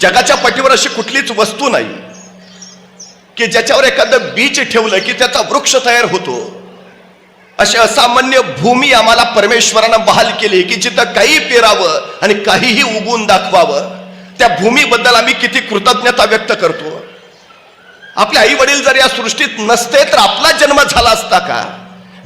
जगाच्या पाठीवर अशी कुठलीच वस्तू नाही की ज्याच्यावर एखादं बीज ठेवलं की त्याचा वृक्ष तयार होतो. अशी असामान्य भूमी आम्हाला परमेश्वरानं बहाल केली की जिथं काही पेरावं आणि काहीही उगवून दाखवावं. त्या भूमीबद्दल आम्ही किती कृतज्ञता व्यक्त करतो. आपले आई वडील जर या सृष्टीत नसते तर आपला जन्म झाला असता का?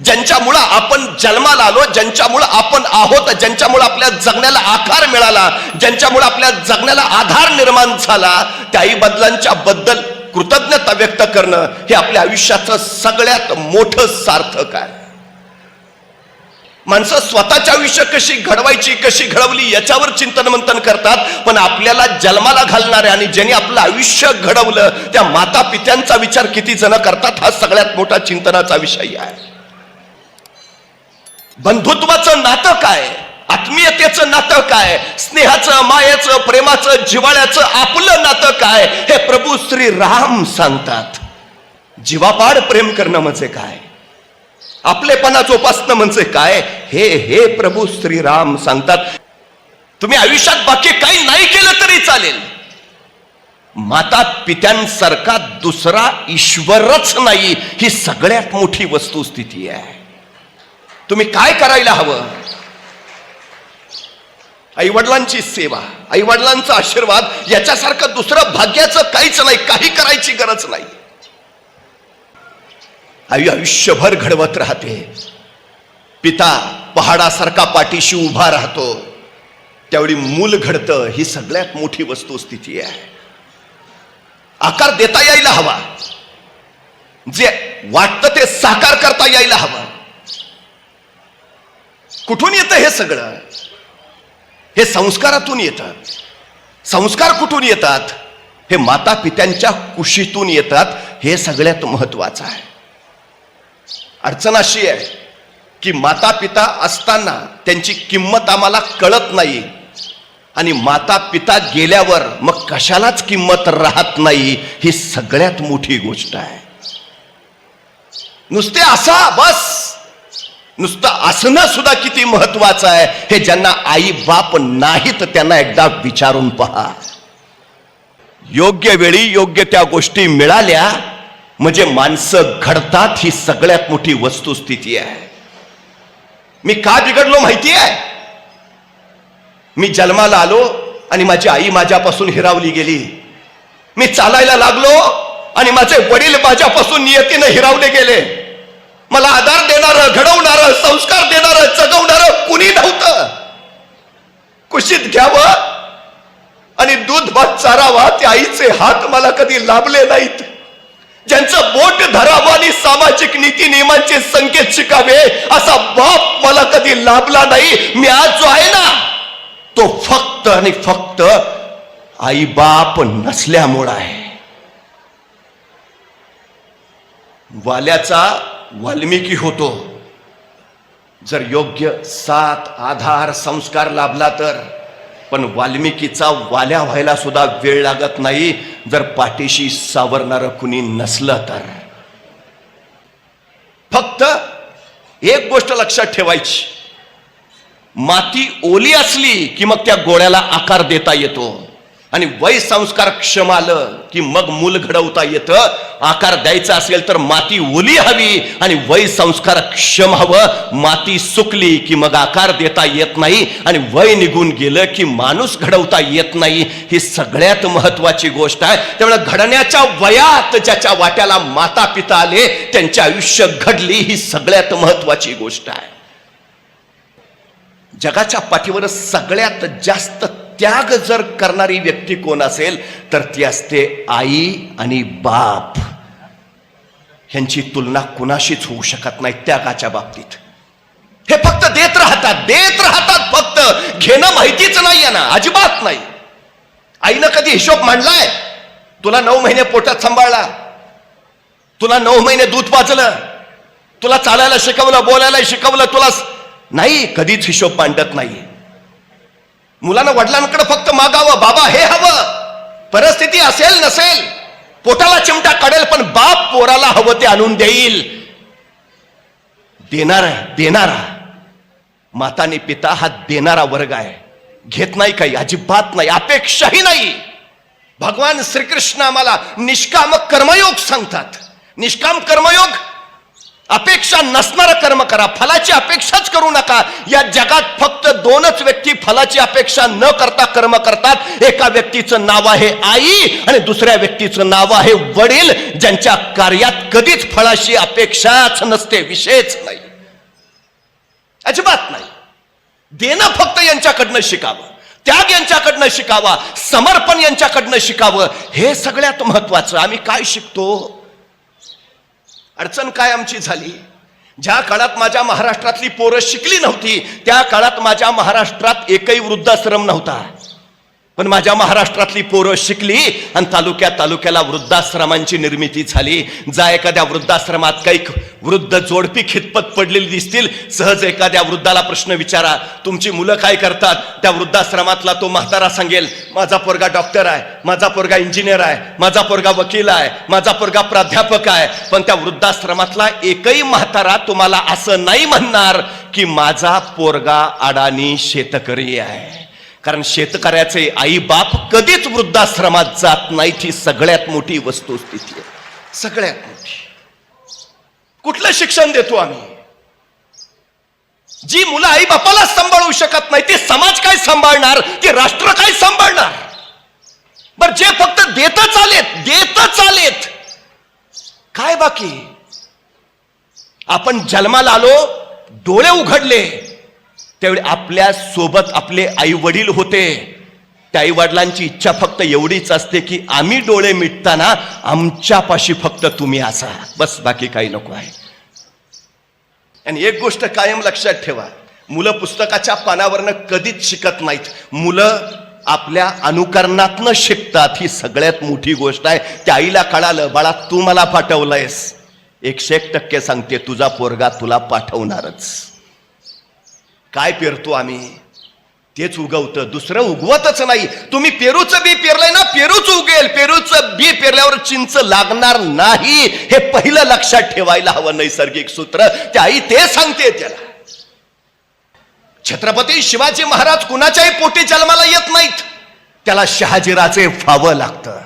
ज्यांच्यामुळं आपण जन्माला आलो, ज्यांच्यामुळं आपण आहोत, ज्यांच्यामुळं आपल्या जगण्याला आकार मिळाला, ज्यांच्यामुळं आपल्या जगण्याला आधार निर्माण झाला, त्या आई वडिलांच्या बद्दल कृतज्ञता व्यक्त करणं हे आपल्या आयुष्याचं सगळ्यात मोठं सार्थक आहे. माणसं स्वतःचे आयुष्य कशी घडवायची, कशी घडवली याच्यावर चिंतन मंथन करतात, पण आपल्याला जन्माला घालणाऱ्या आणि ज्यांनी आपलं आयुष्य घडवलं त्या माता पित्यांचा विचार किती जण करतात हा सगळ्यात मोठा चिंतनाचा विषय आहे. बंधुत्वाचं नातं काय, आत्मीयतेचं नातं काय, स्नेहाचं, मायेचं, प्रेमाचं, जिव्हाळ्याचं आपलं नातं काय हे प्रभू श्री राम सांगतात. जीवापाड प्रेम करणं म्हणजे काय, आपलेपणा जोपासणं म्हणजे काय हे हे प्रभू श्रीराम सांगतात. तुम्ही आयुष्यात बाकी काही नाही केलं तरी चालेल, माता पित्यांसारखा दुसरा ईश्वरच नाही ही सगळ्यात मोठी वस्तुस्थिती आहे. तुम्ही काय करायला हवं? आईवडिलांची सेवा, आईवडिलांचा आशीर्वाद याच्यासारखं दुसरं भाग्याचं काहीच नाही, काही करायची गरज नाही. आयुष्यभर घडवत राहते. पिता पहाडासारखा पाठीशी उभा राहतो, त्यावेळी मूल घडतं ही सगळ्यात मोठी वस्तुस्थिती आहे. आकार देता यायला हवा, जे वाटतं ते साकार करता यायला हवं. कुठून येतं हे सगळं? हे संस्कारातून येतं. संस्कार कुठून येतात? हे माता पित्यांच्या कुशीतून येतात. हे सगळ्यात महत्वाचं आहे. अडचण अशी आहे की माता पिता असताना त्यांची किंमत आम्हाला कळत नाही आणि माता पिता गेल्यावर मग कशालाच किंमत राहत नाही. ही सगळ्यात मोठी गोष्ट आहे. नुसते असा बस, नुसतं असणं सुद्धा किती महत्वाचं आहे हे ज्यांना आई बाप नाहीत त्यांना एकदा विचारून पहा. योग्य वेळी योग्य त्या गोष्टी मिळाल्या म्हणजे माणसं घडतात ही सगळ्यात मोठी वस्तुस्थिती आहे. मी का बिघडलो माहिती आहे? मी जन्माला आलो आणि माझी आई माझ्यापासून हिरावली गेली. मी चालायला लागलो आणि माझे वडील माझ्यापासून नियतीनं हिरावले गेले. मला आधार देणारं, घडवणारं, संस्कार देणारं, जगवणारं कुणी नव्हतं. कुशीत घ्यावं आणि दूध भात चारावा ते आईचे हात मला कधी लाभले नाहीत. ज्यांचं बोट धरावं आणि सामाजिक नीती नियमांचे संकेत शिकावे असा बाप मला कधी लाभला नाही. मी आज जो आहे ना तो फक्त आणि फक्त आई बाप नसल्यामुळे आहे. वाल्याचा वाल्मिकी होतो जर योग्य साथ, आधार, संस्कार लाभला तर. पण वाल्मिकीचा वाल्या व्हायला सुद्धा वेळ लागत नाही जर पाठीशी सावरणारं कुणी नसलं तर. फक्त एक गोष्ट लक्षात ठेवायची, माती ओली असली की मग त्या गोळ्याला आकार देता येतो आणि वय संस्कार क्षम आलं की मग मूल घडवता येतं. आकार द्यायचा असेल तर माती ओली हवी आणि वय संस्कार क्षम हवं. माती सुकली की मग आकार देता येत नाही आणि वय निघून गेलं की माणूस घडवता येत नाही. ही सगळ्यात महत्वाची गोष्ट आहे. त्यामुळे घडण्याच्या वयात ज्याच्या वाट्याला माता पिता आले त्यांचे आयुष्य घडली ही सगळ्यात महत्वाची गोष्ट आहे. जगाच्या पाठीवर सगळ्यात जास्त त्याग जर करणारी व्यक्ती कोण असेल तर ती असते आई आणि बाप. ह्यांची तुलना कुणाशीच होऊ शकत नाही त्यागाच्या बाबतीत. हे फक्त देत राहतात, देत राहतात. फक्त घेणं माहितीच नाही आहे ना, अजिबात नाही. आईनं कधी हिशोब मांडलाय? तुला 9 महिने पोटात सांभाळला, तुला 9 महिने दूध पाजलं, तुला चालायला शिकवलं, बोलायला शिकवलं, तुला नाही. कधीच हिशोब मांडत नाही. मुलानं वडिलांकडे फक्त मागावं, बाबा हे हवं. परिस्थिती असेल नसेल, पोटाला चिमटा काढेल, पण बाप पोराला हवं ते आणून देईल. देणारा माता आणि पिता हा देणारा वर्ग आहे. घेत नाही काही, अजिबात नाही, अपेक्षाही नाही. भगवान श्रीकृष्ण आम्हाला निष्काम कर्मयोग सांगतात. निष्काम कर्मयोग, अपेक्षा नसणारं कर्म करा, फलाची अपेक्षाच करू नका. या जगात फक्त दोनच व्यक्ती फलाची अपेक्षा न करता कर्म करतात. एका व्यक्तीचं नाव आहे आई आणि दुसऱ्या व्यक्तीचं नाव आहे वडील, ज्यांच्या कार्यात कधीच फळाची अपेक्षाच नसते, विषयच नाही, अजिबात नाही. देणं फक्त यांच्याकडनं शिकावं, त्याग यांच्याकडनं शिकावा, समर्पण यांच्याकडनं शिकावं. हे सगळ्यात महत्वाचं. आम्ही काय शिकतो? अडचण काय आमची झाली? ज्या काळात माझ्या महाराष्ट्रातली पोरं शिकली नव्हती त्या काळात माझ्या महाराष्ट्रात एकही वृद्धाश्रम नव्हता. पण माझ्या महाराष्ट्रातली पोरं शिकली आणि तालुक्याला वृद्धाश्रमांची निर्मिती झाली. जा एखाद्या वृद्धाश्रमात काही वृद्ध जोडपी खितपत पडलेली दिसतील, सहज एखाद्या वृद्धाला प्रश्न विचारा, तुमची मुलं काय करतात? त्या वृद्धाश्रमातला तो म्हातारा सांगेल, माझा पोरगा डॉक्टर आहे, माझा पोरगा इंजिनियर आहे, माझा पोरगा वकील आहे, माझा पोरगा प्राध्यापक आहे. पण त्या वृद्धाश्रमातला एकही म्हातारा तुम्हाला असं नाही म्हणणार की माझा पोरगा अडाणी शेतकरी आहे. कारण शेतकऱ्याचे आई बाप कधीच वृद्धाश्रमात जात नाहीत. ही सगळ्यात मोठी वस्तुस्थिती आहे, सगळ्यात मोठी. कुठलं शिक्षण देतो आम्ही? जी मुलं आई बापाला सांभाळू शकत नाही ते समाज काय सांभाळणार, ते राष्ट्र काय सांभाळणार? बर जे फक्त देतच आलेत काय बाकी? आपण जन्माला आलो, डोळे उघडले त्यावेळी आपल्या सोबत आपले आई वडील होते. त्या आई वडिलांची इच्छा फक्त एवढीच असते की आम्ही डोळे मिटताना आमच्यापाशी फक्त तुम्ही असा, बस, बाकी काही नको आहे. आणि एक गोष्ट कायम लक्षात ठेवा, मुलं पुस्तकाच्या पानावरनं कधीच शिकत नाहीत, मुलं आपल्या अनुकरणातनं शिकतात. ही सगळ्यात मोठी गोष्ट आहे. त्या आईला कळालं, बाळा तू मला पाठवलंयस, 101% सांगते तुझा पोरगा तुला पाठवणारच. काय पेरतो आम्ही तेच उगवतं, दुसरं उगवतच नाही. तुम्ही पेरूचं बी पेरलंय ना, पेरूच उगेल. पेरूचं बी पेरल्यावर चिंच लागणार नाही, हे पहिलं लक्षात ठेवायला हवं. नैसर्गिक सूत्र त्या आई ते सांगते त्याला. छत्रपती शिवाजी महाराज कुणाच्याही पोटी जन्माला येत नाहीत, त्याला शहाजीराजे व्हावं लागतं.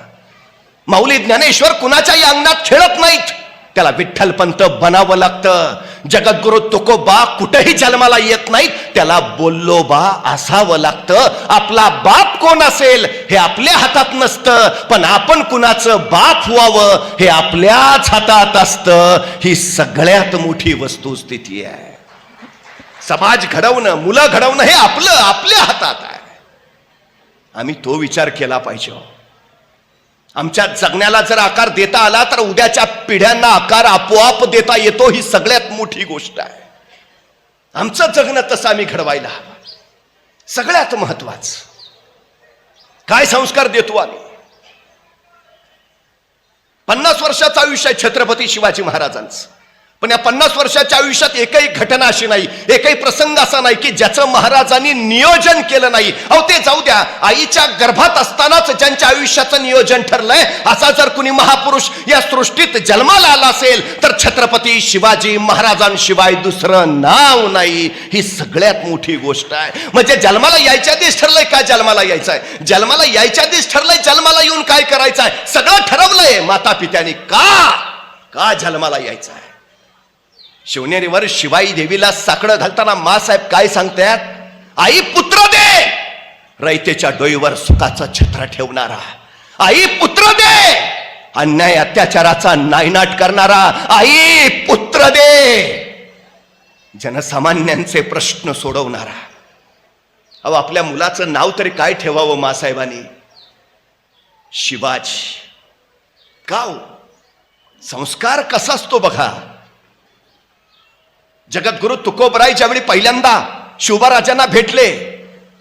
माऊली ज्ञानेश्वर कुणाच्याही अंगणात खेळत नाहीत, त्याला विठ्ठलपंत बनावं लागतं. जगद्गुरु तुकोबा कुठेही जन्माला येत नाहीत, त्याला बोल्लोबा असावं लागतं. आपला बाप कोण असेल हे आपल्या हातात नसतं, पण आपण कुणाचं बाप व्हावं हे आपल्याच हातात असतं. ही सगळ्यात मोठी वस्तुस्थिती आहे. समाज घडवणं, मुलं घडवणं हे आपल्या हातात आहे. आम्ही तो विचार केला पाहिजे. आमच्या जगण्याला जर आकार देता आला तर उद्याच्या पिढ्यांना आकार आपोआप देता येतो. ही सगळ्यात मोठी गोष्ट आहे. आमचं जगणं तसं आम्ही घडवायला हवं. सगळ्यात महत्वाचं काय संस्कार देतो आम्ही? 50 वर्षाचं आयुष्य आहे छत्रपती शिवाजी महाराजांचं, पण या 50 वर्षाच्या आयुष्यात एकही घटना अशी नाही, एकही प्रसंग असा नाही की ज्याचं महाराजांनी नियोजन केलं नाही. अहो ते जाऊ द्या, आईच्या गर्भात असतानाच ज्यांच्या आयुष्याचं नियोजन ठरलंय असा जर कुणी महापुरुष या सृष्टीत जन्माला आला असेल तर छत्रपती शिवाजी महाराजांशिवाय दुसरं नाव नाही. ही सगळ्यात मोठी गोष्ट आहे. म्हणजे जन्माला यायच्या आधीच ठरलंय काय जन्माला यायचंय, जन्माला यायच्या आधीच ठरलंय जन्माला येऊन काय करायचंय, सगळं ठरवलंय माता पित्याने. का जन्माला यायचं आहे? शिवनेरीवर शिवाई देवीला साकडं घालताना मासाहेब काय सांगतात? आई पुत्र दे, रयतेच्या डोईवर सुखाचं छत्र ठेवणारा. आई पुत्र दे, अन्याय अत्याचाराचा नायनाट करणारा. आई पुत्र दे, जनसामान्यांचे प्रश्न सोडवणारा. अहो आपल्या मुलाचं नाव तरी काय ठेवावं मासाहेबांनी? शिवाजी. का? संस्कार कसा असतो बघा. जगद्गुरु तुकोबराय ज्यावेळी पहिल्यांदा शिवबाराजांना भेटले,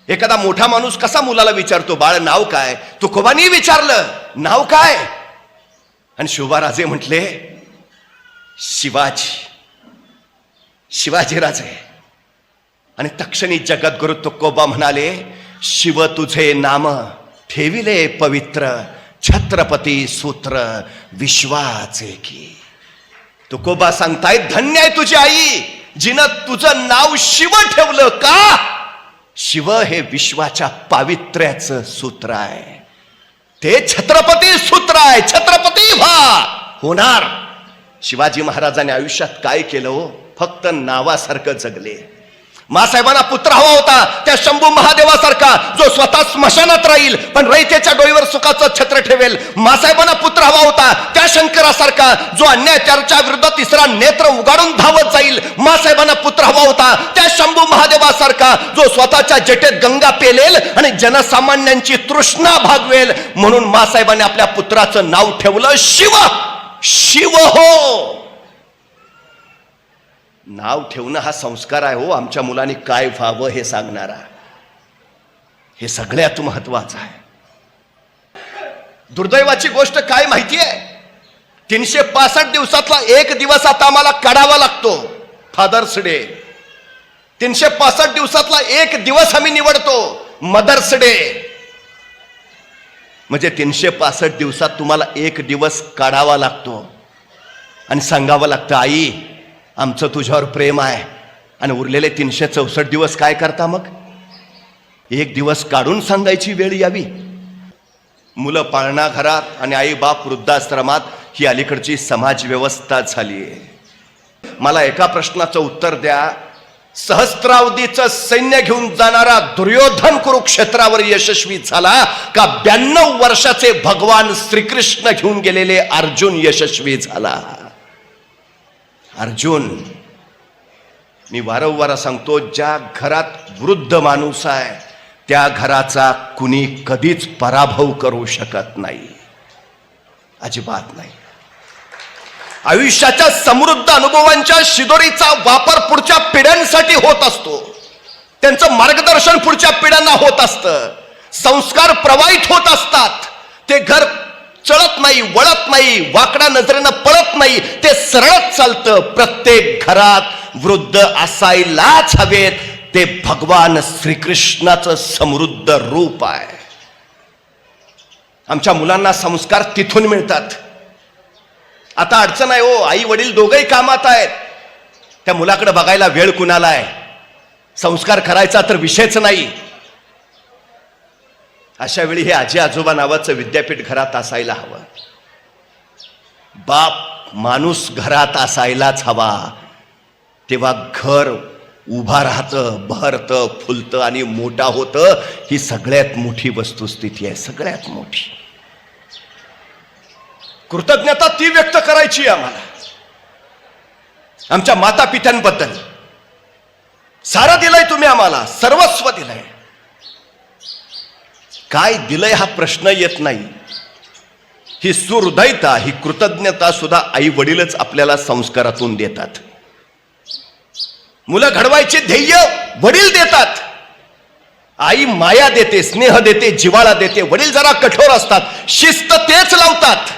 एखादा मोठा माणूस कसा मुलाला विचारतो, बाळ नाव काय? तुकोबांनी विचारलं नाव काय, आणि शिवबाराजे म्हटले शिवाजी, शिवाजीराजे. आणि तक्षणी जगद्गुरु तुकोबा म्हणाले, शिव तुझे नाम ठेविले पवित्र, छत्रपती सूत्र विश्वाचे की. तुकोबा सांगतायत, धन्य आहे तुझी आई जिनं तुझं नाव शिव ठेवलं. का? शिव हे विश्वाच्या पावित्र्याचं सूत्र आहे. ते छत्रपती सूत्र आहे, छत्रपती व्हा. होणार. शिवाजी महाराजांनी आयुष्यात काय केलं हो? फक्त नावासारखं जगले. मासाहेबांना पुत्र हवा होता, त्या शंभू महादेवासारखा जो स्वतः स्मशानात राहील पण रयतेच्या डोईवर सुखाचं छत्र ठेवेल. मासाहेबांना पुत्र हवा होता त्या शंकरासारखा जो अन्याचाराच्या विरुद्ध तिसरा नेत्र उगाडून धावत जाईल. मासाहेबांना पुत्र हवा होता त्या शंभू महादेवासारखा जो स्वतःच्या जटेत गंगा पेलेल आणि जनसामान्यांची तृष्णा भागवेल. म्हणून मासाहेबांनी आपल्या पुत्राचं नाव ठेवलं शिव. शिव हो. नाव ठेवणं हा संस्कार आहे हो. आमच्या मुलांनी काय व्हावं हे सांगणारा. हे सगळ्यात महत्वाचं आहे. दुर्दैवाची गोष्ट काय माहिती आहे? 365 दिवसातला एक दिवस आता आम्हाला काढावा लागतो, फादर्स डे. 365 दिवसातला एक दिवस आम्ही निवडतो, मदर्स डे. म्हणजे 365 दिवसात तुम्हाला एक दिवस काढावा लागतो आणि सांगावं लागतं, आई आमचं तुझ्यावर प्रेम आहे. आणि उरलेले 364 दिवस काय करता मग? एक दिवस काढून सांगायची वेळ यावी. मुलं पाळणा घरात आणि आई बाप वृद्धाश्रमात, ही अलीकडची समाज व्यवस्था झाली आहे. मला एका प्रश्नाचं उत्तर द्या. सहस्त्रावधीचं सैन्य घेऊन जाणारा दुर्योधन कुरुक्षेत्रावर यशस्वी झाला का 92 वर्षाचे भगवान श्रीकृष्ण घेऊन गेलेले अर्जुन यशस्वी झाला? अर्जुन. मी वारंवार सांगतो, ज्या घरात वृद्ध माणूस आहे त्या घराचा कुणी कधीच पराभव करू शकत नाही, अजिबात नाही. आयुष्याच्या समृद्ध अनुभवांच्या शिदोरीचा वापर पुढच्या पिढ्यांसाठी होत असतो. त्यांचं मार्गदर्शन पुढच्या पिढ्यांना होत असतं. संस्कार प्रवाहित होत असतात. ते घर चळत नाही, वळत नाही, वाकड्या नजरेनं पळत नाही, ते सरळच चालतं. प्रत्येक घरात वृद्ध असायलाच हवेत. ते भगवान श्रीकृष्णाचं समृद्ध रूप आहे. आमच्या मुलांना संस्कार तिथून मिळतात. आता अडचण आहे हो, आई वडील दोघंही कामात आहेत. त्या मुलाकडे बघायला वेळ कुणाला आहे? संस्कार करायचा तर विषयच नाही. अशा वेळी हे आजी आजोबा नावाचं विद्यापीठ घरात असायला हवं. बाप माणूस घरात असायलाच हवा. तेव्हा घर उभा राहतं, बहरतं, फुलतं आणि मोठा होतं. ही सगळ्यात मोठी वस्तुस्थिती आहे, सगळ्यात मोठी. कृतज्ञता ती व्यक्त करायची आम्हाला आमच्या माता पित्यांबद्दल. सारं दिलंय तुम्ही आम्हाला, सर्वस्व दिलंय. काय दिलंय हा प्रश्न येत नाही. ही सुहृदयता, ही कृतज्ञता सुद्धा आई वडीलच आपल्याला संस्कारातून देतात. मुलं घडवायचे ध्येय वडील देतात. आई माया देते, स्नेह देते, जिव्हाळा देते. वडील जरा कठोर असतात, शिस्त तेच लावतात.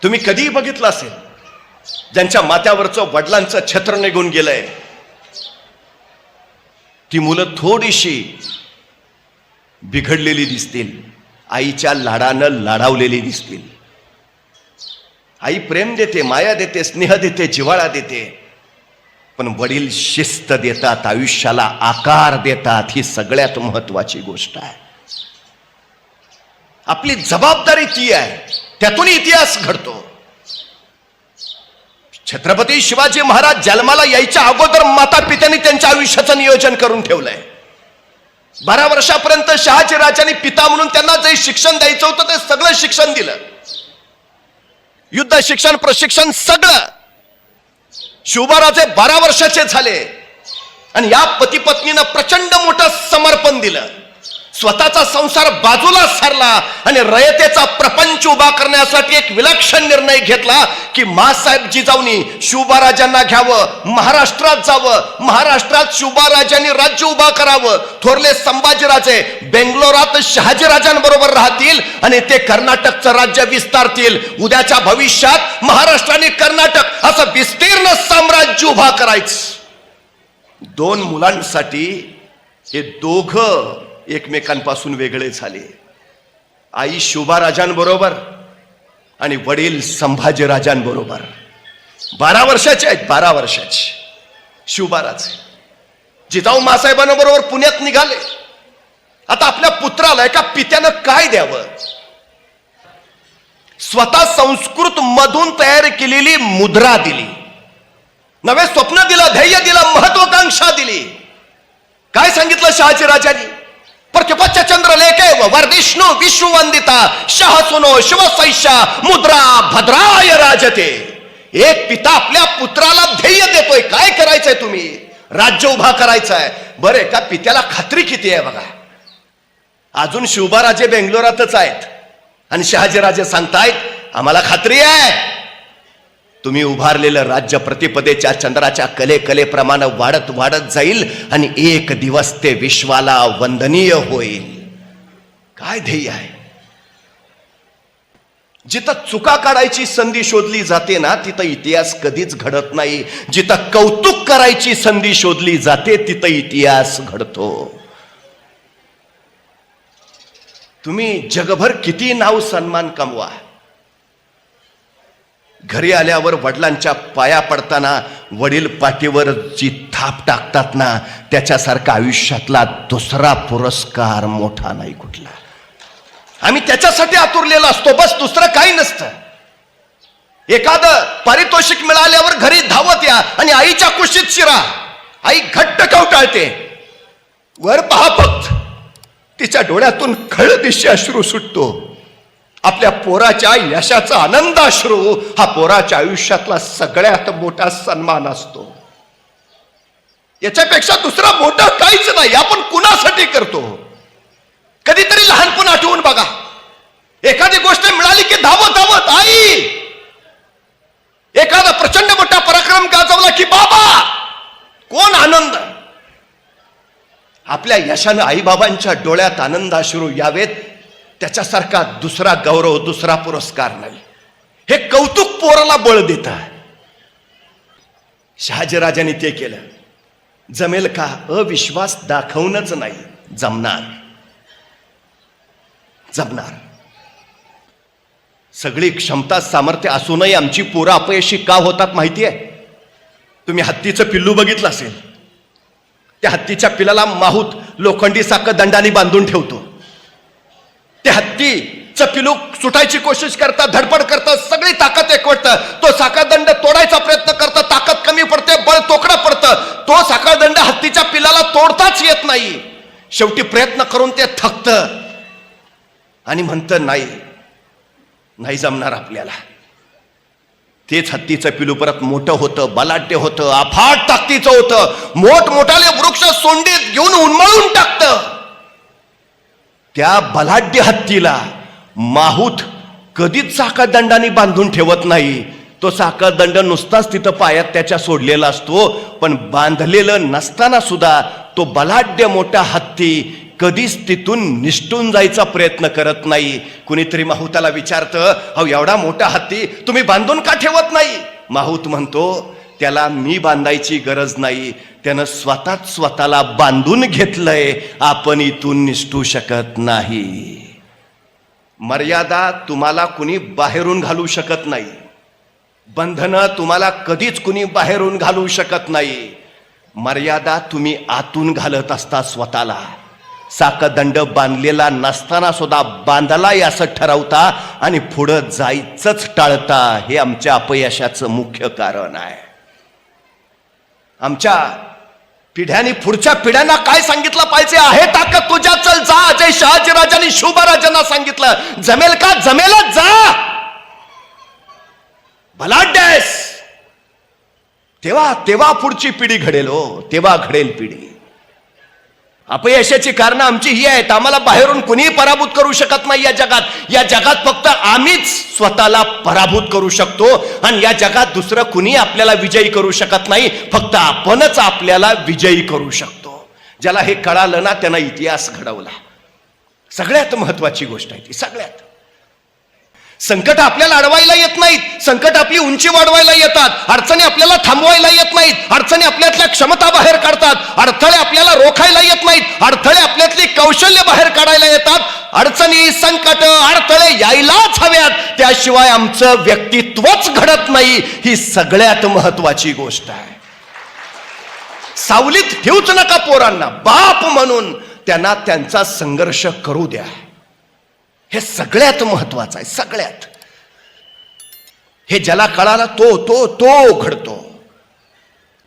तुम्ही कधीही बघितलं असेल, ज्यांच्या माथ्यावरचं वडिलांचं छत्र निघून गेलंय, ती मुलं थोडीशी बिघडलेली दिसतील, आईच्या लाडानं लाडावलेली दिसतील. आई प्रेम देते, माया देते, स्नेह देते, जिव्हाळा देते, पण वडील शिस्त देतात, आयुष्याला आकार देतात. ही सगळ्यात महत्वाची गोष्ट आहे. आपली जबाबदारी ती आहे. त्यातून इतिहास घडतो. छत्रपती शिवाजी महाराज जन्माला यायच्या अगोदर माता पित्यांनी त्यांच्या आयुष्याचं नियोजन करून ठेवलंय. 12 वर्षापर्यंत शहाजी राजांनी पिता म्हणून त्यांना जे शिक्षण द्यायचं होतं ते सगळं शिक्षण दिलं. युद्ध शिक्षण, प्रशिक्षण सगळं. शिवबाराजे 12 वर्षाचे झाले आणि या पती पत्नीनं प्रचंड मोठं समर्पण दिलं. स्वतःचा संसार बाजूला सारला आणि रयतेचा प्रपंच उभा करण्यासाठी एक विलक्षण निर्णय घेतला की मासाहेब जिजाऊनी शिवबाराजांना घ्यावं, महाराष्ट्रात जावं, महाराष्ट्रात शिवबाराजांनी राज्य उभा करावं. थोरले संभाजीराजे बेंगलोरात शहाजीराजांबरोबर राहतील आणि ते कर्नाटकचं राज्य विस्तारतील. उद्याच्या भविष्यात महाराष्ट्र आणि कर्नाटक असं विस्तीर्ण साम्राज्य उभा करायचं. 2 मुलांसाठी हे दोघं एकमेकांपासून वेगळे झाले. आई शिवबाराजांबरोबर आणि वडील संभाजीराजांबरोबर. 12 वर्षाचे आहेत, 12 वर्षाचे शिवबाराजे. जिजाऊ मासाहेबांबरोबर पुण्यात निघाले. आता आपल्या पुत्राला एका पित्यानं काय द्यावं? स्वतः संस्कृत मधून तयार केलेली मुद्रा दिली, नवे स्वप्न दिलं, ध्येय दिलं, महत्वाकांक्षा दिली. काय सांगितलं शहाजीराजांनी? प्रतिपच्च चंद्रलेखे वर्धिष्णू विश्ववंदिता शहसुनो शिवसैषा मुद्रा भद्राय राजते. एक पिता आपल्या पुत्राला ध्येय देतोय. काय करायचंय तुम्ही? राज्य उभा करायचंय. बरे का पित्याला खात्री किती आहे बघा. अजून शिवबाराजे बेंगलोरातच आहेत आणि शहाजीराजे सांगतायत आम्हाला खात्री आहे तुम्ही उभारलेलं राज्य प्रतिपदेच्या चंद्राच्या कलेप्रमाणे वाढत वाढत जाईल आणि एक दिवस ते विश्वाला वंदनीय होईल. काय ध्येय आहे? जिथं चुका काढायची संधी शोधली जाते ना तिथं इतिहास कधीच घडत नाही. जिथं कौतुक करायची संधी शोधली जाते तिथं इतिहास घडतो. तुम्ही जगभर किती नाव सन्मान कमवा, घरी आल्यावर वडिलांच्या पाया पडताना वडील पाठीवर जी थाप टाकतात ना त्याच्यासारखा आयुष्यातला दुसरा पुरस्कार मोठा नाही कुठला. आम्ही त्याच्यासाठी आतुरलेला असतो, बस दुसरं काही नसतं. एखादं पारितोषिक मिळाल्यावर घरी धावत या आणि आईच्या कुशीत शिरा. आई घट्ट कवटाळते, वर पहा फक्त, तिच्या डोळ्यातून खळदिशी अश्रू सुटतो. आपल्या पोराच्या यशाचा आनंद अश्रू हा पोराच्या आयुष्यातला सगळ्यात मोठा सन्मान असतो. याच्यापेक्षा दुसरा मोठा काहीच नाही. आपण कुणासाठी करतो? कधीतरी लहानपण आठवून बघा. एखादी गोष्ट मिळाली की धावत धावत आई, एखादा प्रचंड मोठा पराक्रम गाजवला की बाबा. कोण आनंद? आपल्या यशानं आईबाबांच्या डोळ्यात आनंद अश्रू यावेत त्याच्यासारखा दुसरा गौरव, दुसरा पुरस्कार नाही. हे कौतुक पोराला बळ देत. शहाजीराजांनी ते केलं. जमेल का? अविश्वास दाखवणच नाही. जमणार, जमणार. सगळी क्षमता सामर्थ्य असूनही आमची पोरं अपयशी का होतात माहिती आहे? तुम्ही हत्तीचं पिल्लू बघितलं असेल. त्या हत्तीच्या पिल्लाला माहूत लोखंडी साखर दंडाने बांधून ठेवतो. ते हत्तीचं पिलू सुटायची कोशिश करतात, धडपड करतात, सगळी ताकद एकवटतं. तो साखळदंड तोडायचा प्रयत्न करतं, ताकद कमी पडते, बळ तोकडं पडतं. तो साखळदंड हत्तीच्या पिलाला तोडताच येत नाही. शेवटी प्रयत्न करून ते थकतं आणि म्हणतं नाही, नाही जमणार आपल्याला. तेच हत्तीचं पिलू परत मोठं होतं, बलाढ्य होतं, अफाट ताकदीचं होतं, मोठमोठाले वृक्ष सोंडीत घेऊन उन्मळून टाकतं. त्या बलाढ्य हत्तीला माहूत कधीच साखळदंडाने बांधून ठेवत नाही. तो साखळदंड नुसताच तिथं पायात त्याच्या सोडलेला असतो. पण बांधलेलं नसताना सुद्धा तो बलाढ्य मोठा हत्ती कधीच तिथून निष्ठून जायचा प्रयत्न करत नाही. कुणीतरी माहूताला विचारतं, अहो एवढा मोठा हत्ती तुम्ही बांधून का ठेवत नाही? माहूत म्हणतो, त्याला मी बांधायची गरज नाही, त्यानं स्वतःच स्वतःला बांधून घेतलंय. आपण इथून निसटू शकत नाही. मर्यादा तुम्हाला कुणी बाहेरून घालू शकत नाही. बंधनं तुम्हाला कधीच कुणी बाहेरून घालू शकत नाही. मर्यादा तुम्ही आतून घालत असता स्वतःला. साखळदंड बांधलेला नसताना सुद्धा बांधलाय असं ठरवता आणि पुढं जायचंच टाळता. हे आमच्या अपयशाचं मुख्य कारण आहे. आमच्या पिढ्यांनी पुढच्या पिढ्यांना काय सांगितलं पाहिजे? आहे ताकद तुझ्या, चल जा. अजय शहाजीराजांनी शिवबाराजांना सांगितलं, जमेल का? जमेलच, जा. बलाढ्य आहेस. तेव्हा पुढची पिढी घडेल. हो, तेव्हा घडेल पिढी. अपयशाची कारण आमची ही आहेत. आम्हाला बाहेरून कुणीही पराभूत करू शकत नाही या जगात. या जगात फक्त आम्हीच स्वतःला पराभूत करू शकतो आणि या जगात दुसरं कुणी आपल्याला विजयी करू शकत नाही. फक्त आपणच आपल्याला विजयी करू शकतो. ज्याला हे कळालं ना त्यानं इतिहास घडवला. सगळ्यात महत्वाची गोष्ट आहे ती. सगळ्यात संकट आपल्याला अडवायला येत नाहीत. संकट आपली उंची वाढवायला येतात. अडचणी आपल्याला थांबवायला येत नाहीत. अडचणी आपल्यातल्या क्षमता बाहेर काढतात. अडथळे आपल्याला रोखायला येत नाहीत. अडथळे आपल्यातली कौशल्य बाहेर काढायला येतात. अडचणी, संकट, अडथळे यायलाच हव्यात. त्याशिवाय आमचं व्यक्तित्वच घडत नाही. ही सगळ्यात महत्वाची गोष्ट आहे. सावलीत ठेवूच नका पोरांना. बाप म्हणून त्यांना त्यांचा संघर्ष करू द्या. हे सगळ्यात महत्वाचं आहे. सगळ्यात हे ज्याला कळाला तो तो तो घडतो.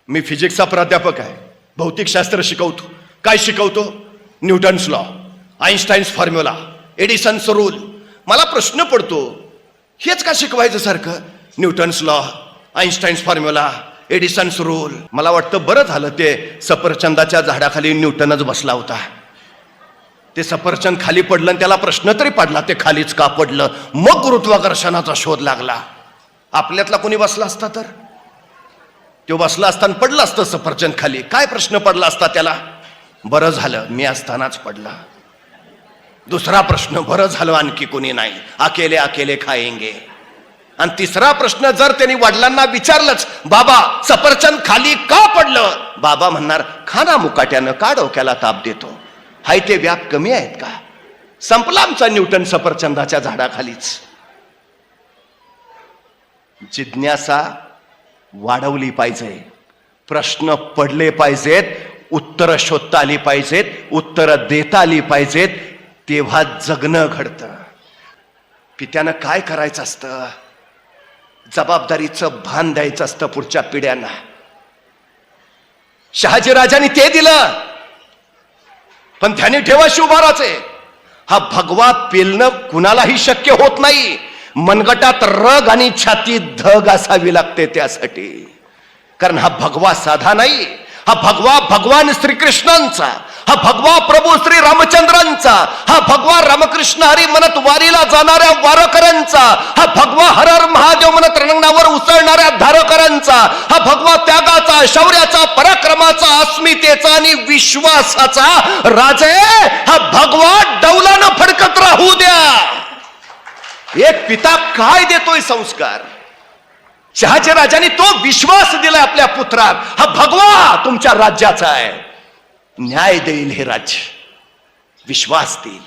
मी फिजिक्सचा प्राध्यापक आहे, भौतिकशास्त्र शिकवतो. काय शिकवतो? Newton's law, Einstein's formula, Edison's rule. मला प्रश्न पडतो, हेच का शिकवायचं सारखं? Newton's law, Einstein's formula, Edison's rule. मला वाटतं बरं झालं ते सफरचंदाच्या झाडाखाली न्यूटनच बसला होता. ते सफरचंद खाली पडलं आणि त्याला प्रश्न तरी पडला ते खालीच का पडलं. मग गुरुत्वाकर्षणाचा शोध लागला. आपल्यातला कोणी बसला असता तर तो बसला असताना पडलं असतं सफरचंद खाली. काय प्रश्न पडला असता त्याला? बरं झालं मी असतानाच पडला. दुसरा प्रश्न, बरं झालं आणखी कोणी नाही, अकेले अकेले खाएंगे. आणि तिसरा प्रश्न जर त्यांनी वडिलांना विचारलंच, बाबा सफरचंद खाली का पडलं? बाबा म्हणणार, खाना मुकाट्यानं, का डोक्याला ताप देतो? हाय ते व्याप कमी आहेत का? संपला आमचा न्यूटन सफरचंदाच्या झाडाखालीच. जिज्ञासा वाढवली पाहिजे, प्रश्न पडले पाहिजेत, उत्तरं शोधता आली पाहिजेत, उत्तरं देता आली पाहिजेत. तेव्हा जगणं घडतं. पित्यानं काय करायचं असतं? जबाबदारीचं भान द्यायचं असतं पुढच्या पिढ्यांना. शहाजीराजांनी ते दिलं, पण त्याने ठेवा शिवभाराचे. हा भगवा पेलणं कुणालाही शक्य होत नाही. मनगटात रग आणि छातीत धग असावी लागते त्यासाठी. कारण हा भगवा साधा नाही. हा भगवा भगवान श्रीकृष्णांचा, हा भगवा प्रभू श्री रामचंद्रांचा, हा भगवा रामकृष्ण हरी म्हणत वारीला जाणाऱ्या वारकऱ्यांचा, हा भगवा हर हर महादेव म्हणत रणांगणावर उसळणाऱ्या धारकऱ्यांचा, हा भगवा त्यागाचा, शौर्याचा, पराक्रमाचा, अस्मितेचा आणि विश्वासाचा राजे. हा भगवा डौलानं फडकत राहू द्या. एक पिता काय देतोय संस्कार? शहाजी राजाने तो विश्वास दिलाय आपल्या पुत्रात. हा भगवा तुमच्या राज्याचा आहे, न्याय देईल हे राज्य, विश्वास देईल.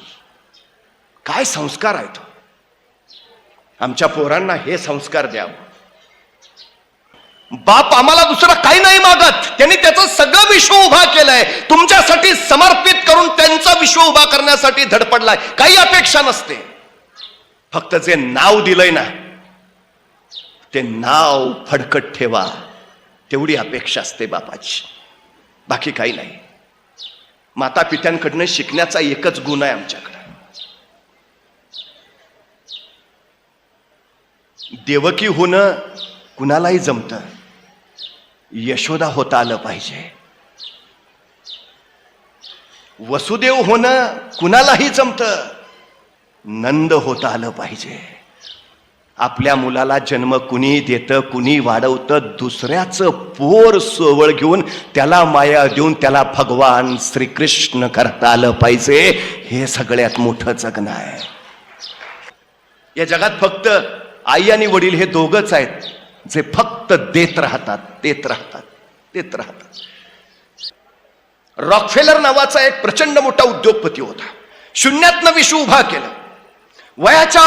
काय संस्कार आहे तो? आमच्या पोरांना हे संस्कार द्यावं. बाप आम्हाला दुसरं काही नाही मागत, त्यांनी त्याचं सगळं विश्व उभा केलंय, तुमच्यासाठी समर्पित करून त्यांचं विश्व उभा करण्यासाठी धडपडलाय. काही अपेक्षा नसते. फक्त जे नाव दिलंय ना, ते नाव फडकत ठेवा, तेवढी अपेक्षा असते बापाची, बाकी काही नाही. माता पित्यांकडनं शिकण्याचा एकच गुण आहे आमच्याकडे. देवकी होणं कुणालाही जमतं, यशोदा होता आलं पाहिजे. वसुदेव होणं कुणालाही जमतं, नंद होता आलं पाहिजे. आपल्या मुलाला जन्म कुणी देतं, कुणी वाढवतं, दुसऱ्याचं पोर सोवळ घेऊन त्याला माया देऊन त्याला भगवान श्रीकृष्ण करता आलं पाहिजे. हे सगळ्यात मोठं जगणं आहे. या जगात फक्त आई आणि वडील हे दोघच आहेत जे फक्त देत राहतात, देत राहतात, देत राहतात. रॉकफेलर नावाचा एक प्रचंड मोठा उद्योगपती होता. शून्यातनं विश्व उभा केलं. वयाच्या